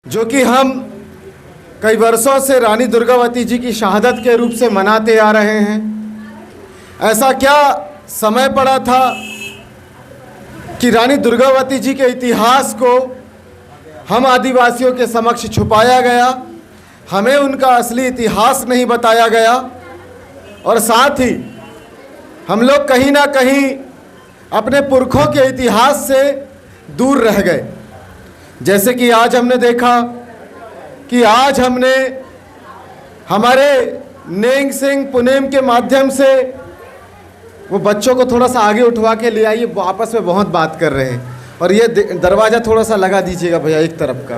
जो कि हम कई वर्षों से रानी दुर्गावती जी की शहादत के रूप से मनाते आ रहे हैं। ऐसा क्या समय पड़ा था कि रानी दुर्गावती जी के इतिहास को हम आदिवासियों के समक्ष छुपाया गया, हमें उनका असली इतिहास नहीं बताया गया और साथ ही हम लोग कहीं ना कहीं अपने पुरखों के इतिहास से दूर रह गए। जैसे कि आज हमने देखा कि आज हमने हमारे नेंग सिंह पुनेम के माध्यम से वो बच्चों को थोड़ा सा आगे उठवा के ले आइए, आपस में बहुत बात कर रहे हैं। और ये दरवाज़ा थोड़ा सा लगा दीजिएगा भैया, एक तरफ का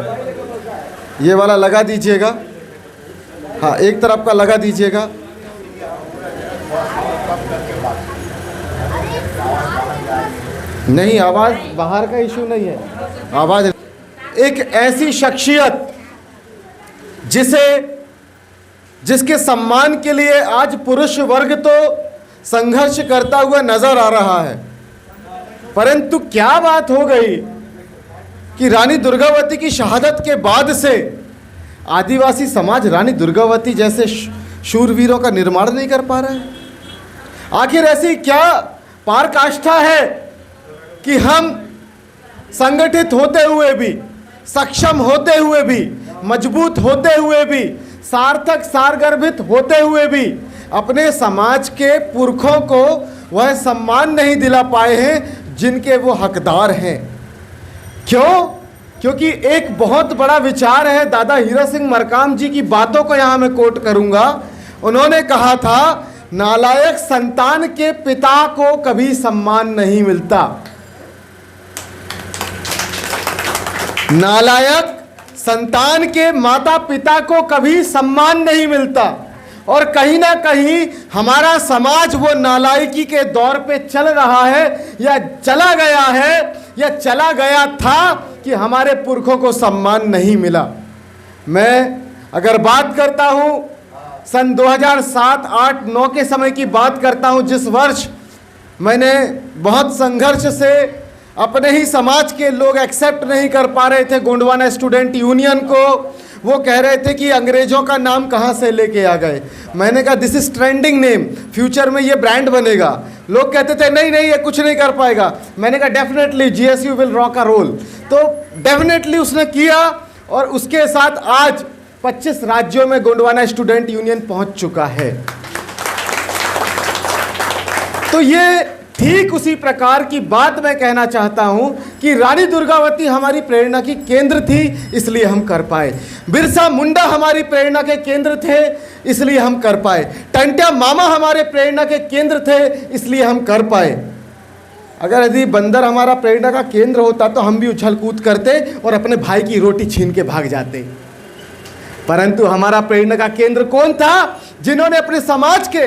ये वाला लगा दीजिएगा, हाँ एक तरफ का लगा दीजिएगा। नहीं, आवाज़ बाहर का इशू नहीं है, आवाज़। एक ऐसी शख्सियत जिसके सम्मान के लिए आज पुरुष वर्ग तो संघर्ष करता हुआ नजर आ रहा है, परंतु क्या बात हो गई कि रानी दुर्गावती की शहादत के बाद से आदिवासी समाज रानी दुर्गावती जैसे शूरवीरों का निर्माण नहीं कर पा रहा है। आखिर ऐसी क्या पराकाष्ठा है कि हम संगठित होते हुए भी, सक्षम होते हुए भी, मजबूत होते हुए भी, सार्थक सारगर्भित होते हुए भी अपने समाज के पुरखों को वह सम्मान नहीं दिला पाए हैं जिनके वो हकदार हैं। क्यों? क्योंकि एक बहुत बड़ा विचार है, दादा हीरा सिंह मरकाम जी की बातों को यहां मैं कोट करूंगा। उन्होंने कहा था, नालायक संतान के पिता को कभी सम्मान नहीं मिलता। नालायक संतान के माता पिता को कभी सम्मान नहीं मिलता। और कहीं ना कहीं हमारा समाज वो नालायकी के दौर पे चल रहा है, या चला गया है, या चला गया था कि हमारे पुरखों को सम्मान नहीं मिला। मैं अगर बात करता हूं सन 2007, 8, 9 के समय की बात करता हूं, जिस वर्ष मैंने बहुत संघर्ष से अपने ही समाज के लोग एक्सेप्ट नहीं कर पा रहे थे गोंडवाना स्टूडेंट यूनियन को। वो कह रहे थे कि अंग्रेजों का नाम कहाँ से लेके आ गए। मैंने कहा this is trending name, future में ये ब्रांड बनेगा। लोग कहते थे नहीं नहीं ये कुछ नहीं कर पाएगा। मैंने कहा definitely GSU will rock a role. तो डेफिनेटली उसने किया और उसके साथ आज 25 राज्यों में गोंडवाना स्टूडेंट यूनियन पहुंच चुका है। तो ये ठीक उसी प्रकार की बात मैं कहना चाहता हूं कि रानी दुर्गावती हमारी प्रेरणा की केंद्र थी, इसलिए हम कर पाए। बिरसा मुंडा हमारी प्रेरणा के केंद्र थे, इसलिए हम कर पाए। टंट्या मामा हमारे प्रेरणा के केंद्र थे, इसलिए हम कर पाए। अगर यदि बंदर हमारा प्रेरणा का केंद्र होता तो हम भी उछल कूद करते और अपने भाई की रोटी छीन के भाग जाते। परंतु हमारा प्रेरणा का केंद्र कौन था? जिन्होंने अपने समाज के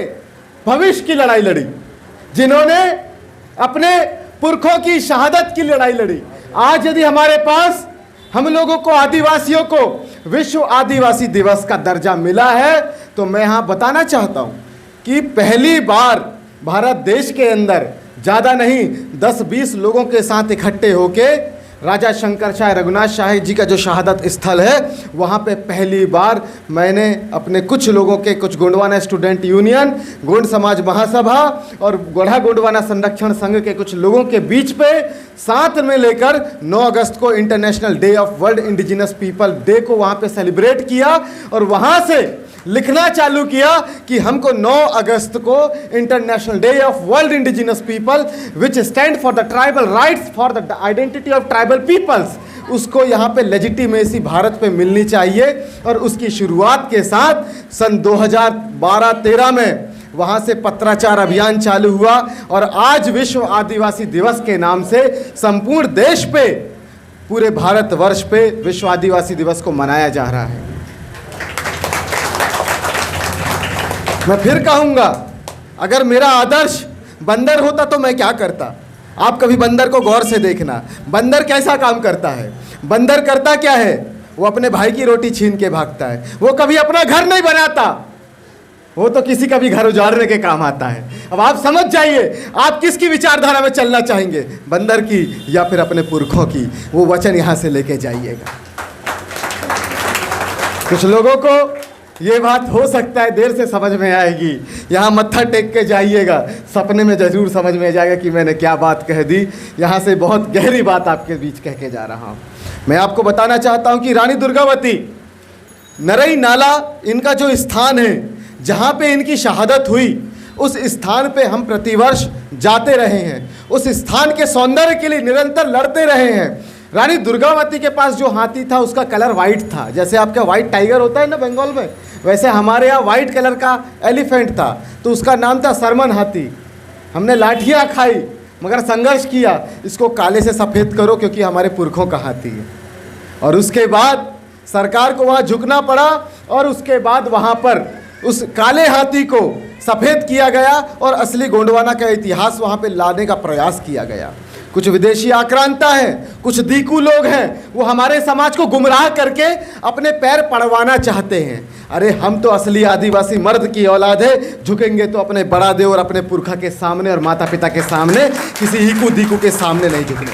भविष्य की लड़ाई लड़ी, जिन्होंने अपने पुरखों की शहादत की लड़ाई लड़ी। आज यदि हमारे पास हम लोगों को, आदिवासियों को विश्व आदिवासी दिवस का दर्जा मिला है, तो मैं यहां बताना चाहता हूं कि पहली बार भारत देश के अंदर ज़्यादा नहीं 10-20 लोगों के साथ इकट्ठे होके राजा शंकर शाह रघुनाथ शाही जी का जो शहादत स्थल है, वहाँ पे पहली बार मैंने अपने कुछ लोगों के, कुछ गोंडवाना स्टूडेंट यूनियन, गोंड समाज महासभा और गढ़ा गोंडवाना संरक्षण संघ के कुछ लोगों के बीच पे साथ में लेकर 9 अगस्त को international day of world indigenous people day को वहाँ पे सेलिब्रेट किया और वहाँ से लिखना चालू किया कि हमको 9 अगस्त को international day of world indigenous people which stand for the tribal rights for the identity of tribal peoples, उसको यहाँ पे लेजिटिमेसी भारत पे मिलनी चाहिए। और उसकी शुरुआत के साथ सन 2012-13 में वहाँ से पत्राचार अभियान चालू हुआ और आज विश्व आदिवासी दिवस के नाम से संपूर्ण देश पे, पूरे भारतवर्ष पे विश्व आदिवासी दिवस को मनाया जा रहा है। मैं फिर कहूँगा, अगर मेरा आदर्श बंदर होता तो मैं क्या करता? आप कभी बंदर को गौर से देखना, बंदर कैसा काम करता है। बंदर करता क्या है? वो अपने भाई की रोटी छीन के भागता है। वो कभी अपना घर नहीं बनाता, वो तो किसी का भी घर उजाड़ने के काम आता है। अब आप समझ जाइए आप किसकी विचारधारा में चलना चाहेंगे, बंदर की या फिर अपने पुरखों की। वो वचन यहाँ से लेके जाइएगा। कुछ लोगों को ये बात हो सकता है देर से समझ में आएगी, यहाँ मत्था टेक के जाइएगा, सपने में ज़रूर समझ में जाएगा कि मैंने क्या बात कह दी। यहाँ से बहुत गहरी बात आपके बीच कह के जा रहा हूँ। मैं आपको बताना चाहता हूँ कि रानी दुर्गावती, नरई नाला इनका जो स्थान है जहाँ पे इनकी शहादत हुई, उस स्थान पे हम प्रतिवर्ष जाते रहे हैं, उस स्थान के सौंदर्य के लिए निरंतर लड़ते रहे हैं। रानी दुर्गावती के पास जो हाथी था उसका कलर वाइट था, जैसे आपका वाइट टाइगर होता है ना बंगाल में, वैसे हमारे यहाँ वाइट कलर का एलिफेंट था, तो उसका नाम था सरमन हाथी। हमने लाठियाँ खाई मगर संघर्ष किया, इसको काले से सफ़ेद करो क्योंकि हमारे पुरखों का हाथी है। और उसके बाद सरकार को वहाँ झुकना पड़ा और उसके बाद वहाँ पर उस काले हाथी को सफ़ेद किया गया और असली गोंडवाना का इतिहास वहाँ पे लाने का प्रयास किया गया। कुछ विदेशी आक्रांता हैं, कुछ दीकू लोग हैं, वो हमारे समाज को गुमराह करके अपने पैर पड़वाना चाहते हैं। अरे हम तो असली आदिवासी मर्द की औलाद है, झुकेंगे तो अपने बड़ा देव और अपने पुरखा के सामने और माता पिता के सामने, किसी हीकू दीकू के सामने नहीं झुकने।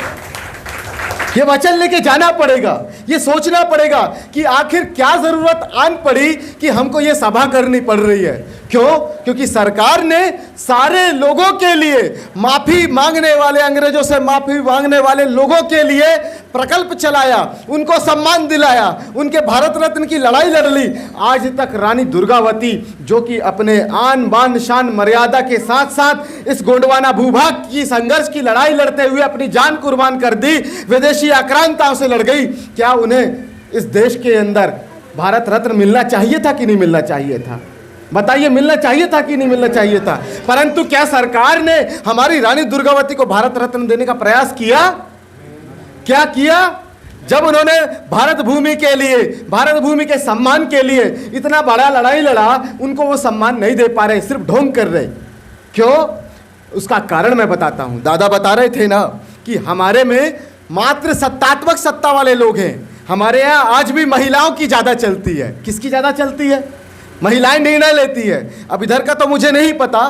ये वचन लेके जाना पड़ेगा, ये सोचना पड़ेगा कि आखिर क्या ज़रूरत आन पड़ी कि हमको ये सभा करनी पड़ रही है। क्यों? क्योंकि सरकार ने सारे लोगों के लिए, माफ़ी मांगने वाले, अंग्रेजों से माफ़ी मांगने वाले लोगों के लिए प्रकल्प चलाया, उनको सम्मान दिलाया, उनके भारत रत्न की लड़ाई लड़ ली। आज तक रानी दुर्गावती जो कि अपने आन बान शान मर्यादा के साथ साथ इस गोंडवाना भूभाग की संघर्ष की लड़ाई लड़ते हुए अपनी जान कुर्बान कर दी, विदेशी आक्रांताओं से लड़ गई। क्या उन्हें इस देश के अंदर भारत रत्न मिलना चाहिए था कि नहीं मिलना चाहिए था? बताइए, मिलना चाहिए था कि नहीं मिलना चाहिए था? परंतु क्या सरकार ने हमारी रानी दुर्गावती को भारत रत्न देने का प्रयास किया? क्या किया? जब उन्होंने भारत भूमि के लिए, भारत भूमि के सम्मान के लिए इतना बड़ा लड़ाई लड़ा, उनको वो सम्मान नहीं दे पा रहे, सिर्फ ढोंग कर रहे। क्यों? उसका कारण मैं बताता हूं। दादा बता रहे थे ना कि हमारे में मात्र सत्तात्मक सत्ता वाले लोग हैं। हमारे यहाँ आज भी महिलाओं की ज़्यादा चलती है। किसकी ज़्यादा चलती है? महिलाएं निर्णय लेती है। अब इधर का तो मुझे नहीं पता,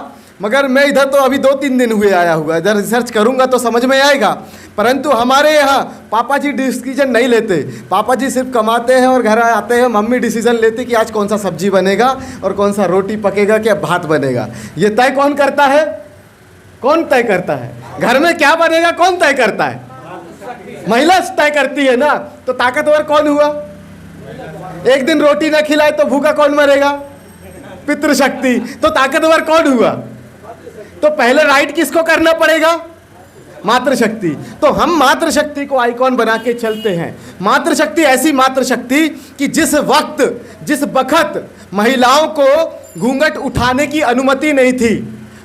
मगर मैं इधर तो अभी 2-3 दिन हुए आया हुआ, इधर रिसर्च करूंगा तो समझ में आएगा। परंतु हमारे यहाँ पापा जी डिसीजन नहीं लेते, पापा जी सिर्फ कमाते हैं और घर आते हैं, मम्मी डिसीजन लेती कि आज कौन सा सब्जी बनेगा और कौन सा रोटी पकेगा, क्या भात बनेगा। ये तय कौन करता है? कौन तय करता है? घर में क्या बनेगा कौन तय करता है? महिला तय करती है ना। तो ताकतवर कौन हुआ? एक दिन रोटी न खिलाए तो भूखा कौन मरेगा? पितृशक्ति। तो ताकतवर कौन हुआ? तो पहले राइट किसको करना पड़ेगा? मातृशक्ति। तो हम मातृशक्ति को आइकॉन बना के चलते हैं। मातृशक्ति ऐसी मातृशक्ति कि जिस वक्त, जिस बखत महिलाओं को घूंघट उठाने की अनुमति नहीं थी,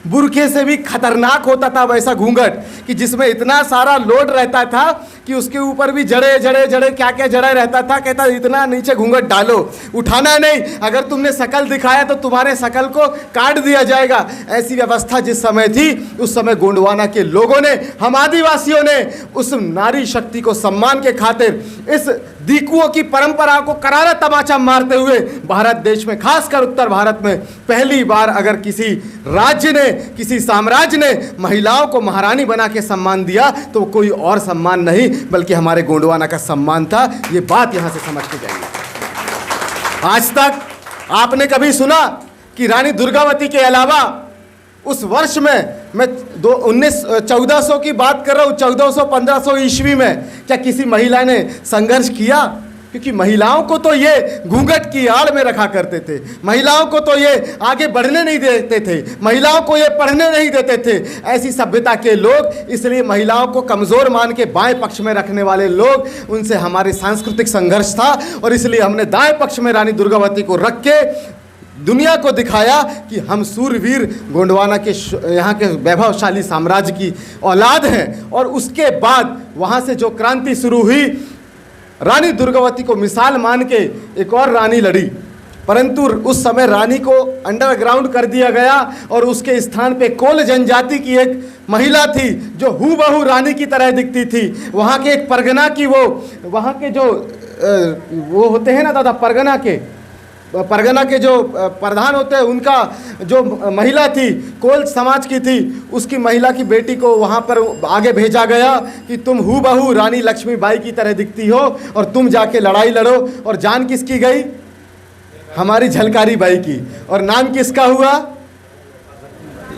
बुरखे से भी खतरनाक होता था वैसा घूंघट, कि जिसमें इतना सारा लोड रहता था कि उसके ऊपर भी जड़े जड़े जड़े क्या क्या जड़े रहता था। कहता इतना नीचे घूंघट डालो, उठाना नहीं, अगर तुमने शकल दिखाया तो तुम्हारे शकल को काट दिया जाएगा। ऐसी व्यवस्था जिस समय थी, उस समय गोंडवाना के लोगों ने, हम आदिवासियों ने उस नारी शक्ति को सम्मान के खातिर इस दीकुओं की परंपरा को करारा तमाचा मारते हुए भारत देश में, खासकर उत्तर भारत में पहली बार अगर किसी राज्य ने, किसी साम्राज्य ने महिलाओं को महारानी बना के सम्मान दिया तो कोई और सम्मान नहीं बल्कि हमारे गोंडवाना का सम्मान था। ये बात यहां से समझ के जाइए। आज तक आपने कभी सुना कि रानी दुर्गावती के अलावा उस वर्ष में, मैं 1400 की बात कर रहा हूँ, 1400-1500 ईस्वी में क्या किसी महिला ने संघर्ष किया? क्योंकि महिलाओं को तो ये घूंघट की आड़ में रखा करते थे, महिलाओं को तो ये आगे बढ़ने नहीं देते थे, महिलाओं को ये पढ़ने नहीं देते थे। ऐसी सभ्यता के लोग, इसलिए महिलाओं को कमज़ोर मान के बाएं पक्ष में रखने वाले लोग, उनसे हमारे सांस्कृतिक संघर्ष था और इसलिए हमने दाएं पक्ष में रानी दुर्गावती को रख के दुनिया को दिखाया कि हम सूरवीर गोंडवाना के, यहाँ के वैभवशाली साम्राज्य की औलाद हैं। और उसके बाद वहाँ से जो क्रांति शुरू हुई, रानी दुर्गावती को मिसाल मान के एक और रानी लड़ी, परंतु उस समय रानी को अंडरग्राउंड कर दिया गया और उसके स्थान पे कोल जनजाति की एक महिला थी जो हूबहू रानी की तरह दिखती थी। वहाँ के एक परगना की, वो वहाँ के जो वो होते हैं ना दादा, परगना के जो प्रधान होते हैं, उनका जो महिला थी, कोल समाज की थी, उसकी महिला की बेटी को वहाँ पर आगे भेजा गया कि तुम हूबहू रानी लक्ष्मीबाई की तरह दिखती हो और तुम जाके लड़ाई लड़ो। और जान किसकी गई? हमारी झलकारी बाई की, और नाम किसका हुआ?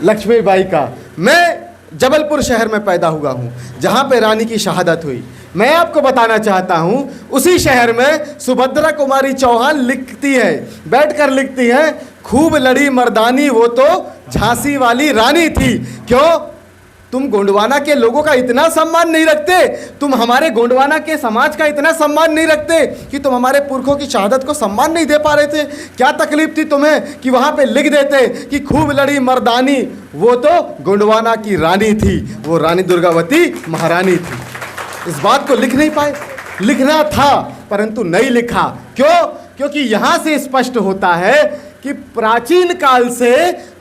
लक्ष्मीबाई का। मैं जबलपुर शहर में पैदा हुआ हूँ जहाँ पे रानी की शहादत हुई। मैं आपको बताना चाहता हूँ, उसी शहर में सुभद्रा कुमारी चौहान लिखती है, बैठकर लिखती है, खूब लड़ी मर्दानी वो तो झांसी वाली रानी थी। क्यों? तुम गोंडवाना के लोगों का इतना सम्मान नहीं रखते, तुम हमारे गोंडवाना के समाज का इतना सम्मान नहीं रखते कि तुम हमारे पुरखों की शहादत को सम्मान नहीं दे पा रहे थे? क्या तकलीफ थी तुम्हें कि वहाँ पे लिख देते कि खूब लड़ी मर्दानी वो तो गोंडवाना की रानी थी, वो रानी दुर्गावती महारानी थी। इस बात को लिख नहीं पाए। लिखना था परंतु नहीं लिखा। क्यों? क्योंकि यहाँ से स्पष्ट होता है कि प्राचीन काल से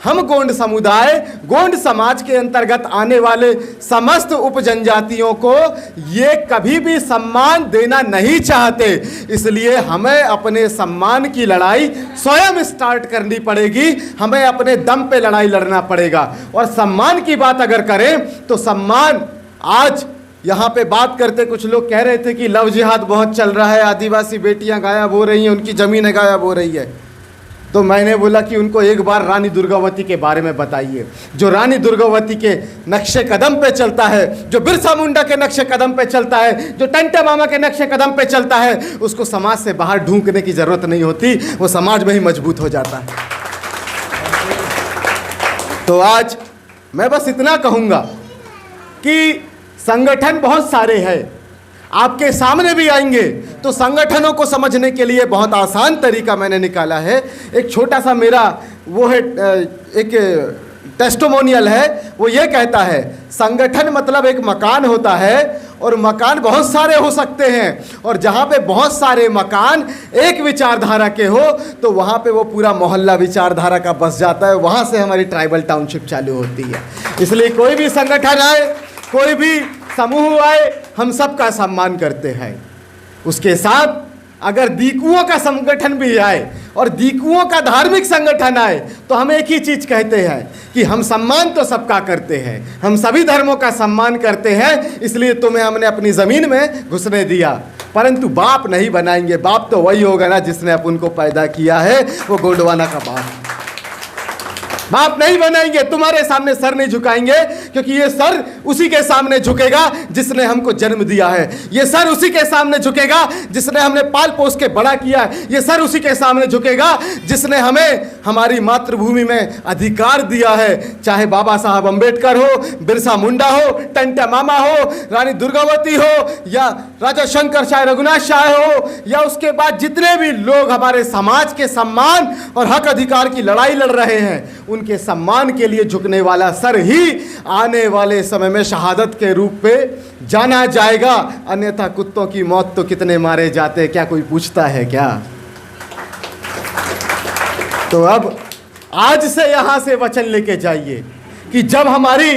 हम गोंड समुदाय, गोंड समाज के अंतर्गत आने वाले समस्त उपजनजातियों को ये कभी भी सम्मान देना नहीं चाहते। इसलिए हमें अपने सम्मान की लड़ाई स्वयं स्टार्ट करनी पड़ेगी, हमें अपने दम पे लड़ाई लड़ना पड़ेगा। और सम्मान की बात अगर करें तो सम्मान, आज यहाँ पे बात करते कुछ लोग कह रहे थे कि लव जिहाद बहुत चल रहा है, आदिवासी बेटियां गायब हो रही हैं, उनकी ज़मीनें गायब हो रही है। तो मैंने बोला कि उनको एक बार रानी दुर्गावती के बारे में बताइए, जो रानी दुर्गावती के नक्शे कदम पे चलता है, जो बिरसा मुंडा के नक्शे कदम पे चलता है, जो टंटे मामा के नक्शे कदम पे चलता है, उसको समाज से बाहर ढूंढने की जरूरत नहीं होती, वो समाज में ही मजबूत हो जाता है। तो आज मैं बस इतना कहूँगा कि संगठन बहुत सारे हैं, आपके सामने भी आएंगे। तो संगठनों को समझने के लिए बहुत आसान तरीका मैंने निकाला है। एक छोटा सा मेरा वो है, एक टेस्टिमोनियल है, वो ये कहता है, संगठन मतलब एक मकान होता है और मकान बहुत सारे हो सकते हैं, और जहाँ पे बहुत सारे मकान एक विचारधारा के हो तो वहाँ पे वो पूरा मोहल्ला विचारधारा का बस जाता है। वहाँ से हमारी ट्राइबल टाउनशिप चालू होती है। इसलिए कोई भी संगठन आए, कोई भी समूह आए, हम सबका सम्मान करते हैं। उसके साथ अगर दीकुओं का संगठन भी आए और दीकुओं का धार्मिक संगठन आए तो हम एक ही चीज़ कहते हैं कि हम सम्मान तो सबका करते हैं, हम सभी धर्मों का सम्मान करते हैं। इसलिए तुम्हें हमने अपनी ज़मीन में घुसने दिया, परंतु बाप नहीं बनाएंगे। बाप तो वही होगा ना जिसने अपन को पैदा किया है, वो गोंडवाना का बाप। बाप नहीं बनाएंगे, तुम्हारे सामने सर नहीं झुकाएंगे, क्योंकि ये सर उसी के सामने झुकेगा जिसने हमको जन्म दिया है। ये सर उसी के सामने झुकेगा जिसने हमने पाल पोस के बड़ा किया है। ये सर उसी के सामने झुकेगा जिसने हमें हमारी मातृभूमि में अधिकार दिया है। चाहे बाबा साहब अम्बेडकर हो, बिरसा मुंडा हो, टंटा मामा हो, रानी दुर्गावती हो, या राजा शंकर शाह रघुनाथ शाह हो, या उसके बाद जितने भी लोग हमारे समाज के सम्मान और हक अधिकार की लड़ाई लड़ रहे हैं, उनके सम्मान के लिए झुकने वाला सर ही आने वाले समय में शहादत के रूप पे जाना जाएगा। अन्यथा कुत्तों की मौत तो कितने मारे जाते, क्या कोई पूछता है क्या? तो अब आज से यहां से वचन लेके जाइए कि जब हमारी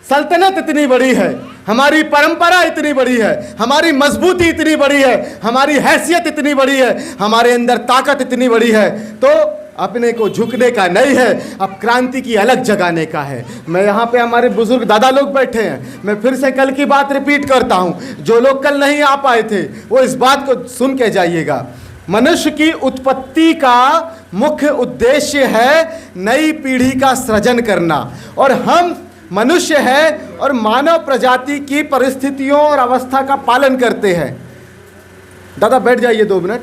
सल्तनत इतनी बड़ी है, हमारी परंपरा इतनी बड़ी है, हमारी मजबूती इतनी बड़ी है, हमारी हैसियत इतनी बड़ी है, हमारे अंदर ताकत इतनी बड़ी है, तो अपने को झुकने का नहीं है, अब क्रांति की अलग जगाने का है। मैं यहाँ पे हमारे बुजुर्ग दादा लोग बैठे हैं, मैं फिर से कल की बात रिपीट करता हूँ। जो लोग कल नहीं आ पाए थे वो इस बात को सुन के जाइएगा। मनुष्य की उत्पत्ति का मुख्य उद्देश्य है नई पीढ़ी का सृजन करना, और हम मनुष्य है और मानव प्रजाति की परिस्थितियों और अवस्था का पालन करते हैं। दादा बैठ जाइए 2 मिनट।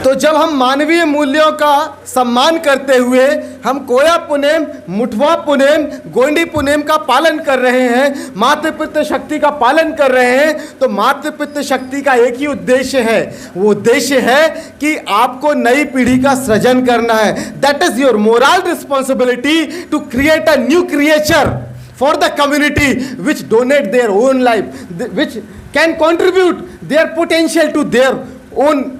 तो जब हम मानवीय मूल्यों का सम्मान करते हुए हम कोया पुनेम, मुठवा पुनेम, गोंडी पुनेम का पालन कर रहे हैं, मातृपितृ शक्ति का पालन कर रहे हैं, तो मातृपितृ शक्ति का एक ही उद्देश्य है, वो उद्देश्य है कि आपको नई पीढ़ी का सृजन करना है। That is your moral responsibility to create a new creature for the community which donate their own life, which can contribute their potential to their own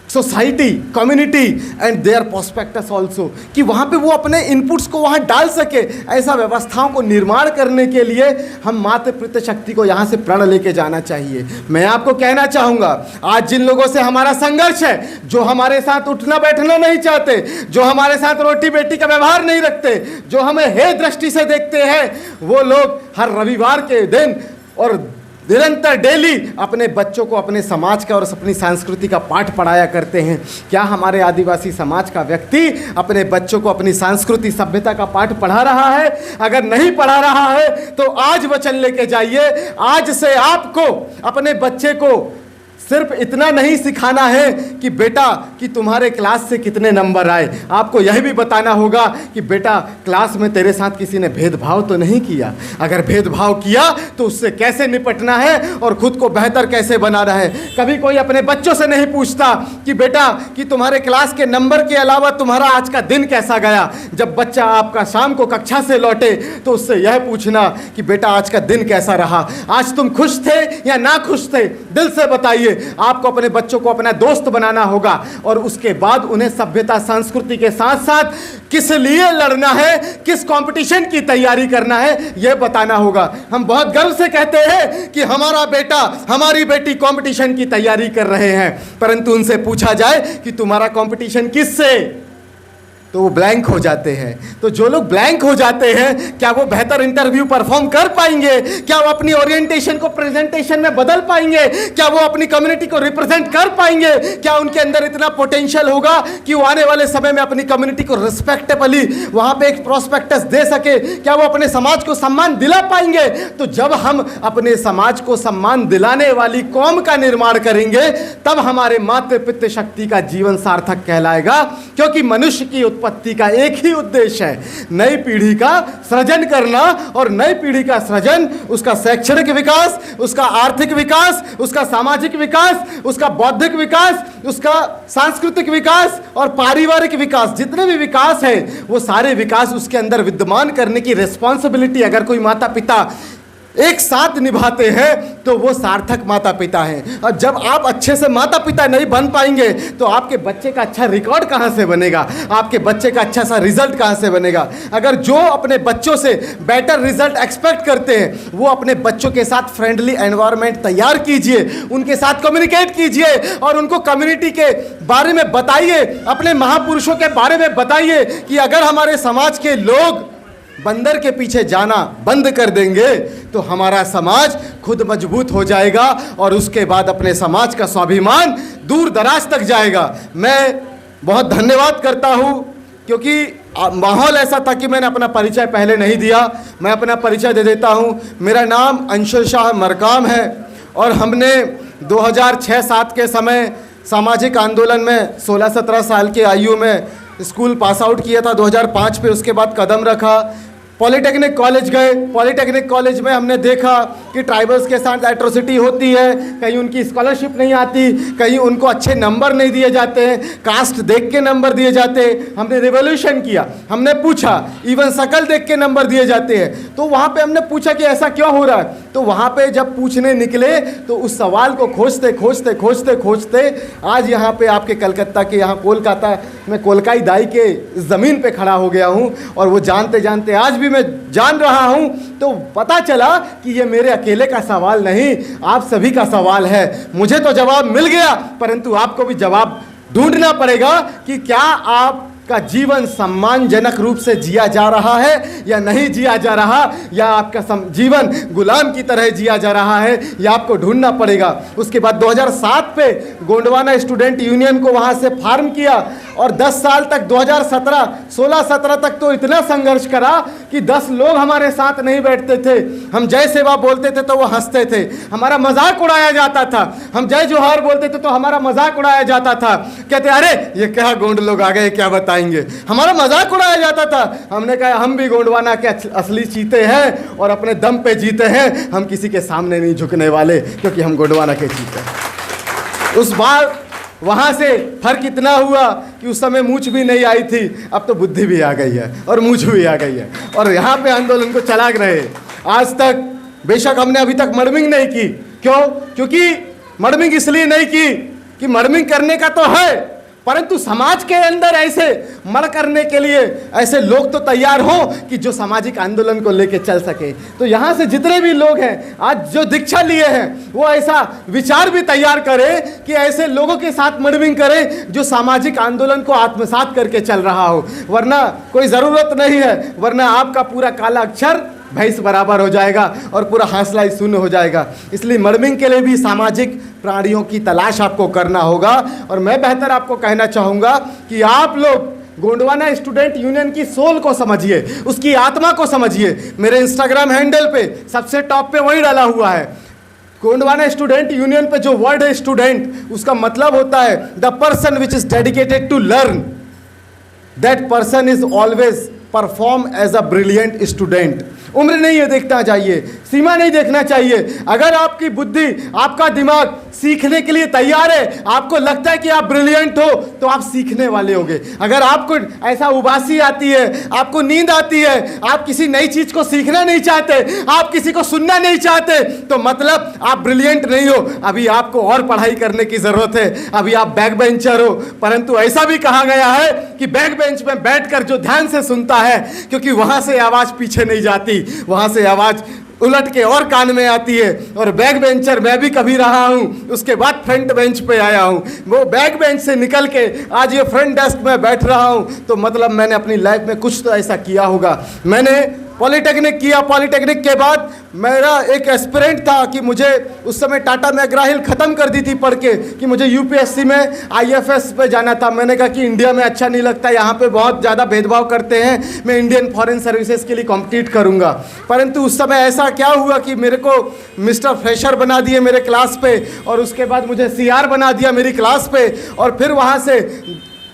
society, community and their prospectus also, कि वहाँ पे वो अपने inputs को वहाँ डाल सके। ऐसा व्यवस्थाओं को निर्माण करने के लिए हम मातृपितृ शक्ति को यहाँ से प्रण लेके जाना चाहिए। मैं आपको कहना चाहूँगा, आज जिन लोगों से हमारा संघर्ष है, जो हमारे साथ उठना बैठना नहीं चाहते, जो हमारे साथ रोटी बेटी का व्यवहार नहीं रखते, जो हमें हे दृष्टि से देखते हैं, वो लोग हर रविवार के दिन और निरंतर डेली अपने बच्चों को अपने समाज का और अपनी संस्कृति का पाठ पढ़ाया करते हैं? क्या हमारे आदिवासी समाज का व्यक्ति अपने बच्चों को अपनी संस्कृति सभ्यता का पाठ पढ़ा रहा है? अगर नहीं पढ़ा रहा है तो आज वचन लेके जाइए, आज से आपको अपने बच्चे को सिर्फ इतना नहीं सिखाना है कि बेटा कि तुम्हारे क्लास से कितने नंबर आए, आपको यह भी बताना होगा कि बेटा क्लास में तेरे साथ किसी ने भेदभाव तो नहीं किया, अगर भेदभाव किया तो उससे कैसे निपटना है और खुद को बेहतर कैसे बनाना है। कभी कोई अपने बच्चों से नहीं पूछता कि बेटा कि तुम्हारे क्लास के नंबर के अलावा तुम्हारा आज का दिन कैसा गया। जब बच्चा आपका शाम को कक्षा से लौटे तो उससे यह पूछना कि बेटा आज का दिन कैसा रहा, आज तुम खुश थे या ना खुश थे, दिल से बताइए। आपको अपने बच्चों को अपना दोस्त बनाना होगा और उसके बाद उन्हें सभ्यता संस्कृति के साथ साथ किस लिए लड़ना है, किस कंपटीशन की तैयारी करना है, यह बताना होगा। हम बहुत गर्व से कहते हैं कि हमारा बेटा हमारी बेटी कंपटीशन की तैयारी कर रहे हैं, परंतु उनसे पूछा जाए कि तुम्हारा कंपटीशन किससे, तो वो ब्लैंक हो जाते हैं। तो जो लोग ब्लैंक हो जाते हैं, क्या वो बेहतर इंटरव्यू परफॉर्म कर पाएंगे? क्या वो अपनी ओरिएंटेशन को प्रेजेंटेशन में बदल पाएंगे? क्या वो अपनी कम्युनिटी को रिप्रेजेंट कर पाएंगे? क्या उनके अंदर इतना पोटेंशियल होगा कि वो आने वाले समय में अपनी कम्युनिटी को रिस्पेक्टेबली वहां पे एक प्रोस्पेक्टस दे सके? क्या वो अपने समाज को सम्मान दिला पाएंगे? तो जब हम अपने समाज को सम्मान दिलाने वाली कौम का निर्माण करेंगे तब हमारे मातृ पितृ शक्ति का जीवन सार्थक कहलाएगा, क्योंकि मनुष्य की उत्पत्ति का एक ही उद्देश्य है, नई पीढ़ी का सृजन करना। और नई पीढ़ी का सृजन, उसका शैक्षणिक विकास, उसका आर्थिक विकास, उसका सामाजिक विकास, उसका बौद्धिक विकास, उसका सांस्कृतिक विकास और पारिवारिक विकास, जितने भी विकास है वो सारे विकास उसके अंदर विद्यमान करने की रिस्पॉन्सिबिलिटी अगर कोई माता पिता एक साथ निभाते हैं तो वो सार्थक माता पिता हैं। और जब आप अच्छे से माता पिता नहीं बन पाएंगे तो आपके बच्चे का अच्छा रिकॉर्ड कहाँ से बनेगा, आपके बच्चे का अच्छा सा रिजल्ट कहाँ से बनेगा। अगर जो अपने बच्चों से बेटर रिजल्ट एक्सपेक्ट करते हैं वो अपने बच्चों के साथ फ्रेंडली एनवायरनमेंट तैयार कीजिए, उनके साथ कम्युनिकेट कीजिए और उनको कम्युनिटी के बारे में बताइए, अपने महापुरुषों के बारे में बताइए कि अगर हमारे समाज के लोग बंदर के पीछे जाना बंद कर देंगे तो हमारा समाज खुद मजबूत हो जाएगा और उसके बाद अपने समाज का स्वाभिमान दूर दराज तक जाएगा। मैं बहुत धन्यवाद करता हूँ क्योंकि माहौल ऐसा था कि मैंने अपना परिचय पहले नहीं दिया। मैं अपना परिचय दे देता हूँ। मेरा नाम अंशुल शाह मरकाम है और हमने 2006-07 के समय सामाजिक आंदोलन में 16-17 साल की आयु में स्कूल पास आउट किया था 2005 पे। उसके बाद कदम रखा, पॉलिटेक्निक कॉलेज गए। पॉलिटेक्निक कॉलेज में हमने देखा कि ट्राइबल्स के साथ एट्रोसिटी होती है, कहीं उनकी स्कॉलरशिप नहीं आती, कहीं उनको अच्छे नंबर नहीं दिए जाते हैं, कास्ट देख के नंबर दिए जाते हैं। हमने रिवोल्यूशन किया, हमने पूछा, इवन शकल देख के नंबर दिए जाते हैं। तो वहाँ पे हमने पूछा कि ऐसा क्यों हो रहा है। तो वहाँ पे जब पूछने निकले तो उस सवाल को खोजते खोजते खोजते खोजते आज यहाँ पे आपके कलकत्ता के यहाँ कोलकाता में कोलकाई दाई के ज़मीन पे खड़ा हो गया हूँ। और वो जानते जानते आज भी मैं जान रहा हूँ, तो पता चला कि ये मेरे अकेले का सवाल नहीं, आप सभी का सवाल है। मुझे तो जवाब मिल गया, परंतु आपको भी जवाब ढूंढना पड़ेगा कि क्या आप का जीवन सम्मानजनक रूप से जिया जा रहा है या नहीं जिया जा रहा, या आपका जीवन गुलाम की तरह जिया जा रहा है, या आपको ढूंढना पड़ेगा। उसके बाद 2007 पे गोंडवाना स्टूडेंट यूनियन को वहाँ से फार्म किया और 10 साल तक 2017, 16-17 तक तो इतना संघर्ष करा कि 10 लोग हमारे साथ नहीं बैठते थे। हम जय सेवा बोलते थे तो वो हंसते थे, हमारा मजाक उड़ाया जाता था। हम जय जोहार बोलते थे तो हमारा मजाक उड़ाया जाता था। कहते अरे ये क्या गोंड लोग आ गए, क्या बताएंगे, हमारा मजाक उड़ाया जाता था। हमने कहा हम भी गोंडवाना के असली चीते हैं और अपने दम पे जीते हैं, हम किसी के सामने नहीं झुकने वाले क्योंकि हम गोंडवाना के चीते हैं। उस बार वहाँ से फर्क इतना हुआ कि उस समय मूंछ भी नहीं आई थी, अब तो बुद्धि भी आ गई है और मूंछ भी आ गई है और यहाँ पे आंदोलन को चला रहे। आज तक बेशक हमने अभी तक मर्मिंग नहीं की। क्यों? क्योंकि मर्मिंग इसलिए नहीं की कि मर्मिंग करने का तो है, परंतु समाज के अंदर ऐसे मर करने के लिए ऐसे लोग तो तैयार हों कि जो सामाजिक आंदोलन को लेके चल सके। तो यहाँ से जितने भी लोग हैं आज जो दीक्षा लिए हैं वो ऐसा विचार भी तैयार करें कि ऐसे लोगों के साथ मर्मिंग करें जो सामाजिक आंदोलन को आत्मसात करके चल रहा हो। वरना कोई ज़रूरत नहीं है, वरना आपका पूरा काला अक्षर भैंस बराबर हो जाएगा और पूरा हौसला ही शून्य हो जाएगा। इसलिए मर्मिंग के लिए भी सामाजिक प्राणियों की तलाश आपको करना होगा। और मैं बेहतर आपको कहना चाहूँगा कि आप लोग गोंडवाना स्टूडेंट यूनियन की सोल को समझिए, उसकी आत्मा को समझिए। मेरे इंस्टाग्राम हैंडल पे सबसे टॉप पे वही डाला हुआ है। गोंडवाना स्टूडेंट यूनियन पे जो वर्ड है स्टूडेंट, उसका मतलब होता है the person which is dedicated to learn, that person is always perform as a brilliant student. उम्र नहीं है देखना चाहिए, सीमा नहीं देखना चाहिए। अगर आपकी बुद्धि, आपका दिमाग सीखने के लिए तैयार है, आपको लगता है कि आप ब्रिलियंट हो, तो आप सीखने वाले होगे। अगर आपको ऐसा उबासी आती है, आपको नींद आती है, आप किसी नई चीज को सीखना नहीं चाहते, आप किसी को सुनना नहीं चाहते, तो मतलब आप ब्रिलियंट नहीं हो। अभी आपको और पढ़ाई करने की जरूरत है, अभी आप बैक बेंचर हो। परंतु ऐसा भी कहा गया है कि बैक बेंच में बैठकर जो ध्यान से सुनता है, क्योंकि वहां से आवाज पीछे नहीं जाती, वहां से आवाज उलट के और कान में आती है। और बैक बेंचर मैं भी कभी रहा हूं, उसके बाद फ्रंट बेंच पे आया हूं। वो बैक बेंच से निकल के आज ये फ्रंट डेस्क में बैठ रहा हूं, तो मतलब मैंने अपनी लाइफ में कुछ तो ऐसा किया होगा। मैंने पॉलिटेक्निक किया, पॉलिटेक्निक के बाद मेरा एक एस्पिरेंट था कि मुझे उस समय टाटा मैकग्रा-हिल ख़त्म कर दी थी पढ़ के कि मुझे यूपीएससी में आईएफएस पे जाना था। मैंने कहा कि इंडिया में अच्छा नहीं लगता, यहाँ पे बहुत ज़्यादा भेदभाव करते हैं, मैं इंडियन फॉरेन सर्विसेज के लिए कॉम्पिटिट करूँगा। परंतु उस समय ऐसा क्या हुआ कि मेरे को मिस्टर फ्रेशर बना दिए मेरे क्लास पे, और उसके बाद मुझे सीआर बना दिया मेरी क्लास पे। और फिर वहाँ से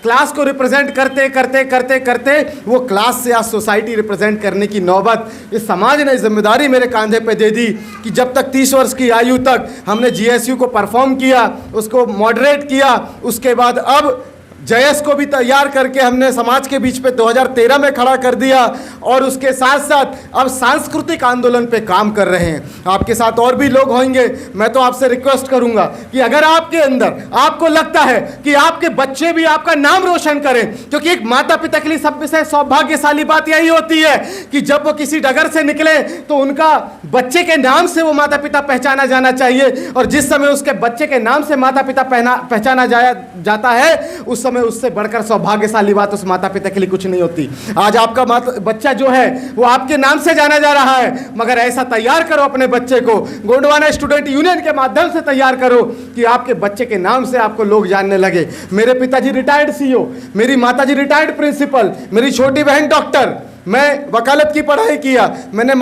क्लास को रिप्रेजेंट करते करते करते करते वो क्लास से आज सोसाइटी रिप्रेजेंट करने की नौबत इस समाज ने जिम्मेदारी मेरे कंधे पे दे दी कि जब तक 30 वर्ष की आयु तक हमने जीएसयू को परफॉर्म किया, उसको मॉडरेट किया, उसके बाद अब जयस को भी तैयार करके हमने समाज के बीच पे 2013 में खड़ा कर दिया। और उसके साथ साथ अब सांस्कृतिक आंदोलन पे काम कर रहे हैं। आपके साथ और भी लोग होंगे। मैं तो आपसे रिक्वेस्ट करूंगा कि अगर आपके अंदर आपको लगता है कि आपके बच्चे भी आपका नाम रोशन करें, क्योंकि एक माता पिता के लिए सबसे सौभाग्यशाली बात यही होती है कि जब वो किसी डगर से निकले तो उनका बच्चे के नाम से वो माता पिता पहचाना जाना चाहिए। और जिस समय उसके बच्चे के नाम से माता पिता पहचाना जाता है, उस समय उससे बढ़कर सौभाग्यशाली बात उस माता पिता के लिए कुछ नहीं होती। आज आपका बच्चा जो है वो आपके नाम से जाना जा रहा है, मगर ऐसा तैयार करो अपने बच्चे को, गोंडवाना स्टूडेंट यूनियन के माध्यम से तैयार करो कि आपके बच्चे के नाम से आपको लोग जानने लगे। मेरे पिताजी रिटायर्ड सीईओ, मेरी माताजी रिटायर्ड प्रिंसिपल, मेरी छोटी बहन डॉक्टर, मैं वकालत की पढ़ाई किया, मैंने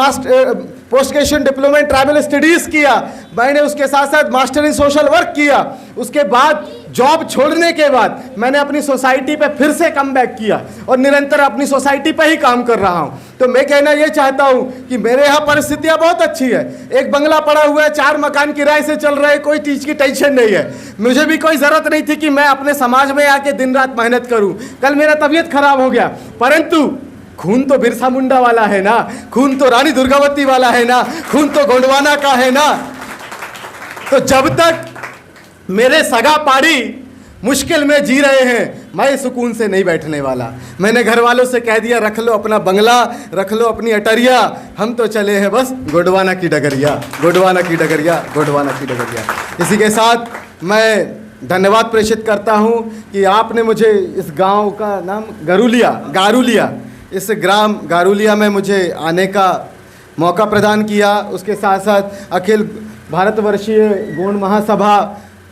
post graduation diploma in tribal studies किया, मैंने उसके साथ साथ मास्टर इन सोशल वर्क किया। उसके बाद जॉब छोड़ने के बाद मैंने अपनी सोसाइटी पे फिर से कम बैक किया और निरंतर अपनी सोसाइटी पे ही काम कर रहा हूँ। तो मैं कहना ये चाहता हूँ कि मेरे यहाँ परिस्थितियाँ बहुत अच्छी है। एक बंगला पड़ा हुआ है, 4 मकान किराए से चल रहे हैं, कोई चीज़ की टेंशन नहीं है। मुझे भी कोई ज़रूरत नहीं थी कि मैं अपने समाज में आके दिन रात मेहनत करूँ। कल मेरा तबीयत खराब हो गया, परंतु खून तो बिरसा मुंडा वाला है ना, खून तो रानी दुर्गावती वाला है ना, खून तो गोंडवाना का है ना। तो जब तक मेरे सगा पाड़ी मुश्किल में जी रहे हैं, मैं सुकून से नहीं बैठने वाला। मैंने घर वालों से कह दिया, रख लो अपना बंगला, रख लो अपनी अटरिया, हम तो चले हैं बस गोंडवाना की डगरिया, गोंडवाना की डगरिया, गोंडवाना की डगरिया। इसी के साथ मैं धन्यवाद प्रेषित करता हूँ कि आपने मुझे इस गांव का नाम गारुलिया, इस ग्राम गारुलिया में मुझे आने का मौका प्रदान किया। उसके साथ साथ अखिल भारतवर्षीय गोंड महासभा,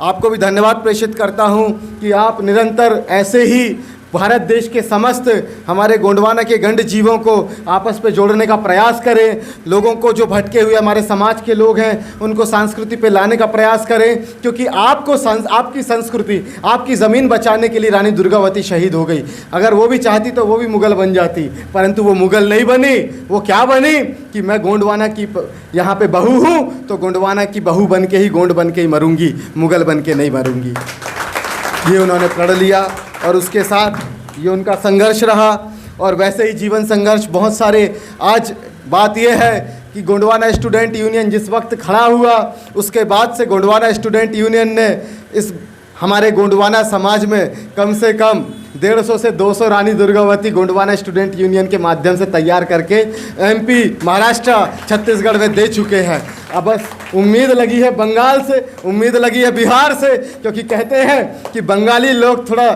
आपको भी धन्यवाद प्रेषित करता हूं कि आप निरंतर ऐसे ही भारत देश के समस्त हमारे गोंडवाना के गंड जीवों को आपस में जोड़ने का प्रयास करें। लोगों को जो भटके हुए हमारे समाज के लोग हैं उनको संस्कृति पे लाने का प्रयास करें, क्योंकि आपकी संस्कृति, आपकी ज़मीन बचाने के लिए रानी दुर्गावती शहीद हो गई। अगर वो भी चाहती तो वो भी मुग़ल बन जाती, परंतु वो मुग़ल नहीं बनी। वो क्या बनी कि मैं गोंडवाना की यहाँ पे बहू हूँ, तो गोंडवाना की बहू बन के ही, गोंड बन के ही मरूँगी, मुग़ल बन के नहीं मरूँगी। ये उन्होंने प्रण लिया और उसके साथ ये उनका संघर्ष रहा। और वैसे ही जीवन संघर्ष बहुत सारे। आज बात यह है कि गोंडवाना स्टूडेंट यूनियन जिस वक्त खड़ा हुआ, उसके बाद से गोंडवाना स्टूडेंट यूनियन ने इस हमारे गोंडवाना समाज में कम से कम 150 से 200 रानी दुर्गावती गोंडवाना स्टूडेंट यूनियन के माध्यम से तैयार करके एमपी, महाराष्ट्र, छत्तीसगढ़ में दे चुके हैं। अब बस उम्मीद लगी है बंगाल से, उम्मीद लगी है बिहार से, क्योंकि कहते हैं कि बंगाली लोग थोड़ा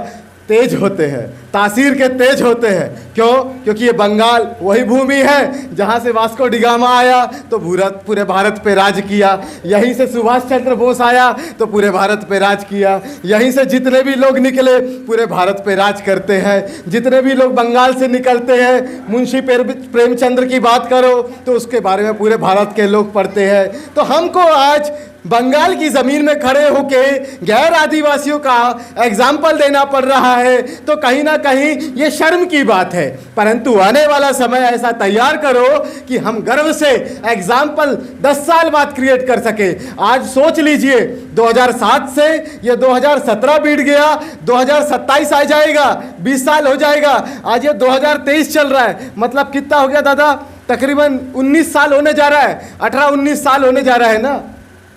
तेज होते हैं, तासीर के तेज होते हैं। क्यों? क्योंकि ये बंगाल वही भूमि है जहाँ से वास्को डिगामा आया तो पूरे भारत पे राज किया, यहीं से सुभाष चंद्र बोस आया तो पूरे भारत पे राज किया, यहीं से जितने भी लोग निकले पूरे भारत पे राज करते हैं। जितने भी लोग बंगाल से निकलते हैं, मुंशी प्रेमचंद्र की बात करो तो उसके बारे में पूरे भारत के लोग पढ़ते हैं। तो हमको आज बंगाल की ज़मीन में खड़े होके गैर आदिवासियों का एग्जाम्पल देना पड़ रहा है, तो कहीं ना कहीं ये शर्म की बात है। परंतु आने वाला समय ऐसा तैयार करो कि हम गर्व से एग्जाम्पल 10 साल बाद क्रिएट कर सके। आज सोच लीजिए 2007 से ये 2017 बीत गया, 2027 आ जाएगा, 20 साल हो जाएगा। आज ये 2023 चल रहा है, मतलब कितना हो गया दादा? तकरीबन 19 साल होने जा रहा है, 18-19 साल होने जा रहा है ना,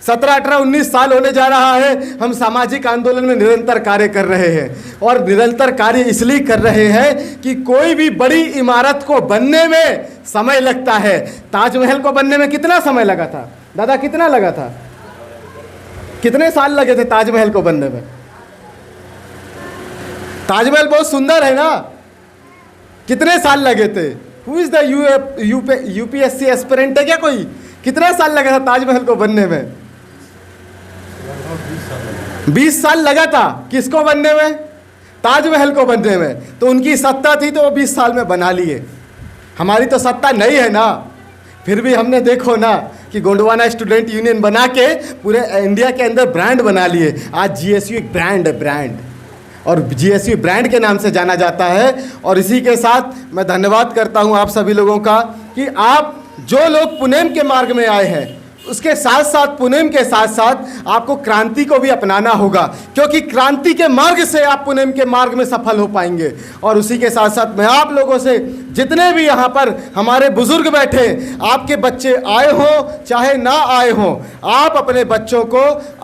17-18-19 साल होने जा रहा है। हम सामाजिक आंदोलन में निरंतर कार्य कर रहे हैं, और निरंतर कार्य इसलिए कर रहे हैं कि कोई भी बड़ी इमारत को बनने में समय लगता है। ताजमहल को बनने में कितना समय लगा था दादा? कितना लगा था? कितने साल लगे थे ताजमहल को बनने में? ताजमहल बहुत सुंदर है ना, कितने साल लगे थे? Who is the UPSC aspirant है क्या कोई? कितना साल लगा था ताजमहल को बनने में? 20 साल लगा था। किसको बनने में? ताजमहल को बनने में। तो उनकी सत्ता थी तो वो 20 साल में बना लिए। हमारी तो सत्ता नहीं है ना, फिर भी हमने देखो ना कि गोंडवाना स्टूडेंट यूनियन बना के पूरे इंडिया के अंदर ब्रांड बना लिए। आज जीएसयू एक ब्रांड है, ब्रांड, और जीएसयू ब्रांड के नाम से जाना जाता है। और इसी के साथ मैं धन्यवाद करता हूं आप सभी लोगों का कि आप जो लोग पुनेम के मार्ग में आए हैं, उसके साथ साथ पुनेम के साथ साथ आपको क्रांति को भी अपनाना होगा, क्योंकि क्रांति के मार्ग से आप पुनेम के मार्ग में सफल हो पाएंगे। और उसी के साथ साथ मैं आप लोगों से, जितने भी यहाँ पर हमारे बुजुर्ग बैठे, आपके बच्चे आए हो चाहे ना आए हो, आप अपने बच्चों को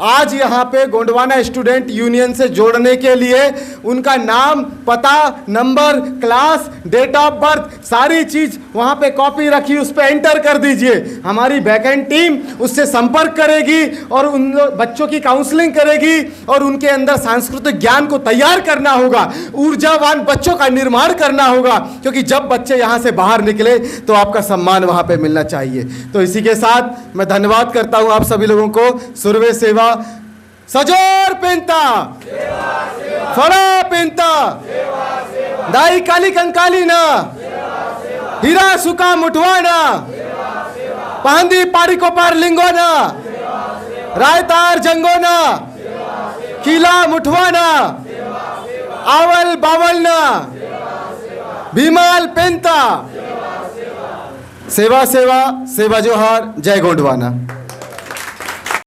आज यहाँ पे गोंडवाना स्टूडेंट यूनियन से जोड़ने के लिए उनका नाम, पता, number, class, date of birth, सारी चीज़ वहाँ पे कॉपी रखी, उस पर एंटर कर दीजिए। हमारी बैकएंड टीम उससे संपर्क करेगी और उन बच्चों की काउंसलिंग करेगी, और उनके अंदर सांस्कृतिक ज्ञान को तैयार करना होगा, ऊर्जावान बच्चों का निर्माण करना होगा, क्योंकि जब बच्चे यहां से बाहर निकले तो आपका सम्मान वहां पे मिलना चाहिए। तो इसी के साथ मैं धन्यवाद करता हूं आप सभी लोगों को। सुरवे सेवा सजोर पेंता फड़ा पेंता दाई काली कंकाली ना हीरा सुका मुठवाना पहंदी पारी को पार लिंगोना रायतार जंगोना किला मुठवाना आवल बावलना भीमाल पेंता। सेवा सेवा सेवा जोहार। जय गोंडवाना।